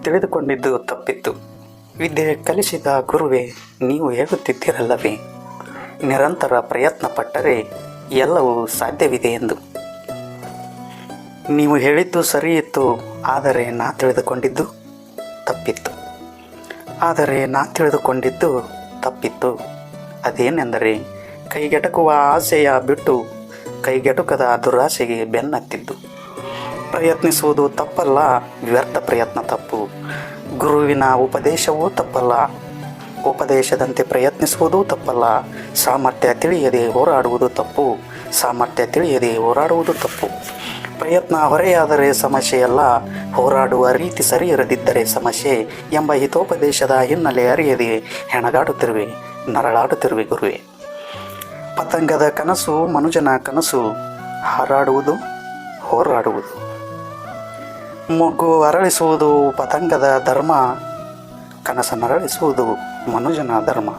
ತಿಳಿದುಕೊಂಡಿದ್ದು ತಪ್ಪಿತ್ತು. ವಿದ್ಯೆ ಕಲಿಸಿದ ಗುರುವೇ ನೀವು ಹೇಳುತ್ತಿದ್ದೀರಲ್ಲವೇ, ನಿರಂತರ ಪ್ರಯತ್ನ ಪಟ್ಟರೆ ಎಲ್ಲವೂ ಸಾಧ್ಯವಿದೆ ಎಂದು. ನೀವು ಹೇಳಿದ್ದು ಸರಿಯಿತ್ತು, ಆದರೆ ನಾ ತಿಳಿದುಕೊಂಡಿದ್ದು ತಪ್ಪಿತ್ತು. ಅದೇನೆಂದರೆ, ಕೈಗೆಟಕುವ ಆಸೆಯ ಬಿಟ್ಟು ಕೈಗೆಟುಕದ ದುರಾಸೆಗೆ ಬೆನ್ನತ್ತಿದ್ದು. ಪ್ರಯತ್ನಿಸುವುದು ತಪ್ಪಲ್ಲ, ವ್ಯರ್ಥ ಪ್ರಯತ್ನ ತಪ್ಪು. ಗುರುವಿನ ಉಪದೇಶವೂ ತಪ್ಪಲ್ಲ, ಉಪದೇಶದಂತೆ ಪ್ರಯತ್ನಿಸುವುದೂ ತಪ್ಪಲ್ಲ. ಸಾಮರ್ಥ್ಯ ತಿಳಿಯದೆ ಹೋರಾಡುವುದು ತಪ್ಪು. ಪ್ರಯತ್ನ ಹೊರೆಯಾದರೆ ಸಮಸ್ಯೆಯಲ್ಲ, ಹೋರಾಡುವ ರೀತಿ ಸರಿ ಇರದಿದ್ದರೆ ಸಮಸ್ಯೆ ಎಂಬ ಹಿತೋಪದೇಶದ ಹಿನ್ನೆಲೆ ಅರಿಯದೆ ನರಳಾಡುತ್ತಿರುವೆ ಗುರುವೇ. ಪತಂಗದ ಕನಸು ಮನುಜನ ಕನಸು, ಹೋರಾಡುವುದು. ಮೊಗ್ಗು ಅರಳಿಸುವುದು ಪತಂಗದ ಧರ್ಮ, ಕನಸನ್ನರಳಿಸುವುದು ಮನುಜನ ಧರ್ಮ.